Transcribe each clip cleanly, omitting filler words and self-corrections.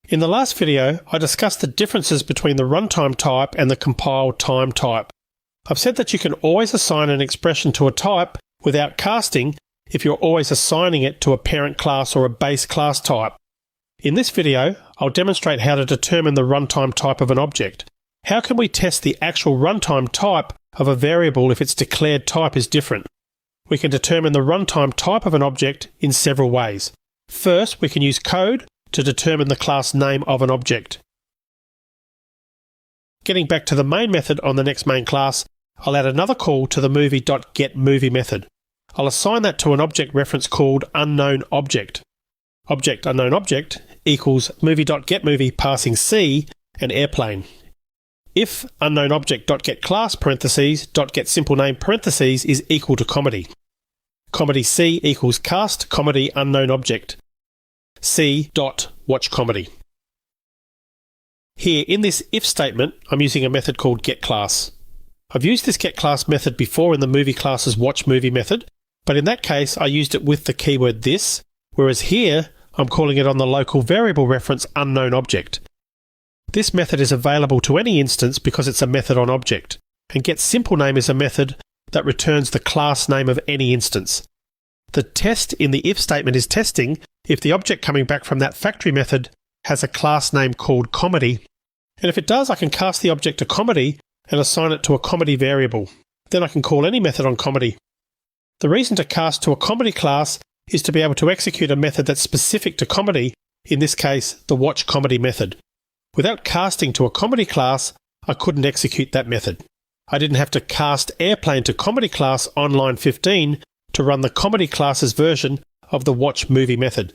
In the last video, I discussed the differences between the runtime type and the compile time type. I've said that you can always assign an expression to a type without casting if you're always assigning it to a parent class or a base class type. In this video, I'll demonstrate how to determine the runtime type of an object. How can we test the actual runtime type of a variable if its declared type is different? We can determine the runtime type of an object in several ways. First, we can use code to determine the class name of an object. Getting back to the main method on the next main class, I'll add another call to the movie.getMovie method. I'll assign that to an object reference called unknownObject. Object unknownObject equals movie.getMovie passing C and airplane. If unknownObject.getClass parentheses .getSimpleName parentheses is equal to comedy. Comedy C equals cast comedy unknownObject. C dot watch comedy. Here in this if statement, I'm using a method called getClass. I've used this getClass method before in the movie class's watchMovie method, but in that case I used it with the keyword this, whereas here I'm calling it on the local variable reference unknownObject. This method is available to any instance because it's a method on object, and getSimpleName is a method that returns the class name of any instance. The test in the if statement is testing if the object coming back from that factory method has a class name called comedy, and if it does, I can cast the object to comedy and assign it to a comedy variable. Then I can call any method on comedy. The reason to cast to a comedy class is to be able to execute a method that's specific to comedy, in this case the watchComedy method. Without casting to a comedy class, I couldn't execute that method. I didn't have to cast airplane to comedy class on line 15 to run the comedy class's version of the watchMovie method.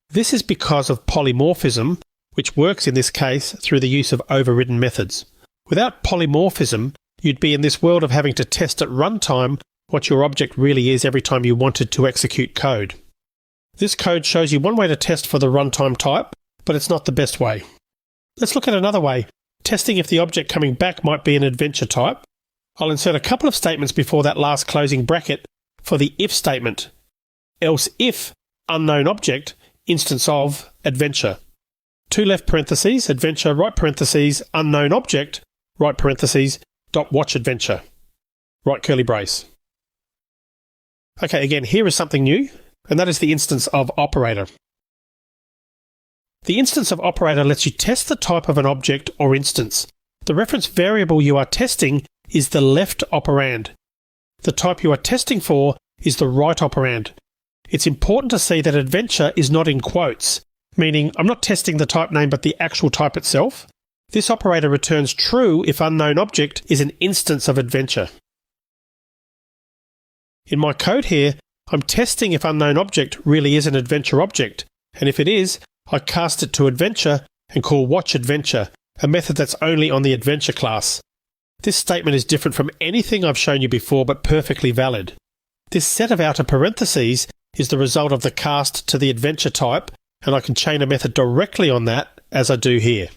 This is because of polymorphism, which works in this case through the use of overridden methods. Without polymorphism, you'd be in this world of having to test at runtime what your object really is every time you wanted to execute code. This code shows you one way to test for the runtime type, but it's not the best way. Let's look at another way, testing if the object coming back might be an adventure type. I'll insert a couple of statements before that last closing bracket for the if statement. Else if unknownObject instance of adventure. Two left parentheses, adventure, right parentheses, unknownObject, right parentheses, dot watch adventure. Right curly brace. Okay, again, here is something new, and that is the instance of operator. The instance of operator lets you test the type of an object or instance. The reference variable you are testing is the left operand. The type you are testing for is the right operand. It's important to see that adventure is not in quotes, meaning I'm not testing the type name but the actual type itself. This operator returns true if unknownObject is an instance of adventure. In my code here, I'm testing if unknownObject really is an adventure object, and if it is, I cast it to adventure and call watchAdventure, a method that's only on the adventure class. This statement is different from anything I've shown you before but perfectly valid. This set of outer parentheses is the result of the cast to the adventure type, and I can chain a method directly on that as I do here.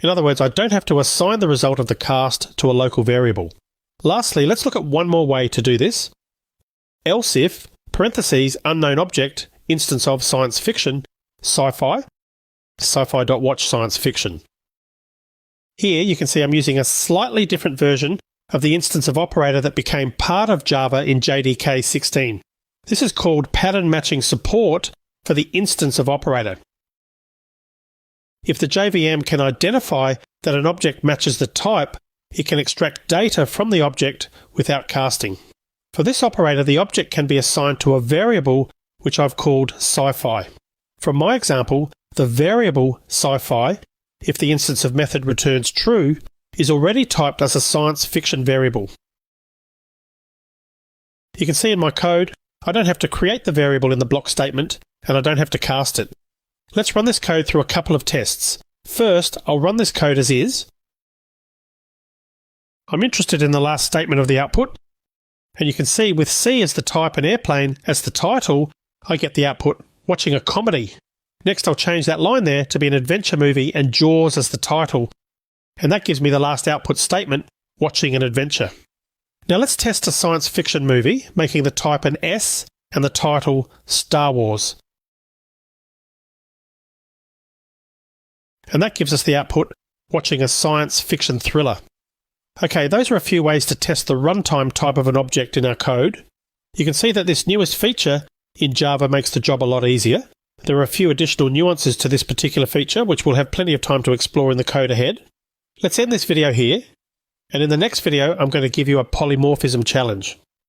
In other words, I don't have to assign the result of the cast to a local variable. Lastly, let's look at one more way to do this. Else if, parentheses, unknownObject, instance of science fiction, sci-fi, sci-fi.watch science fiction. Here you can see I'm using a slightly different version of the instance of operator that became part of Java in JDK 16. This is called pattern matching support for the instance of operator. If the JVM can identify that an object matches the type, it can extract data from the object without casting. For this operator, the object can be assigned to a variable which I've called sci-fi. From my example, the variable sci-fi, if the instance of method returns true, is already typed as a science fiction variable. You can see in my code, I don't have to create the variable in the block statement, and I don't have to cast it. Let's run this code through a couple of tests. First, I'll run this code as is. I'm interested in the last statement of the output, and you can see with C as the type and airplane as the title, I get the output watching a comedy. Next, I'll change that line there to be an adventure movie and Jaws as the title, and that gives me the last output statement, watching an adventure. Now let's test a science fiction movie, making the type an S and the title Star Wars. and that gives us the output watching a science fiction thriller. Okay, those are a few ways to test the runtime type of an object in our code. You can see that this newest feature in Java makes the job a lot easier. There are a few additional nuances to this particular feature, which we'll have plenty of time to explore in the code ahead. Let's end this video here, and in the next video I'm going to give you a polymorphism challenge.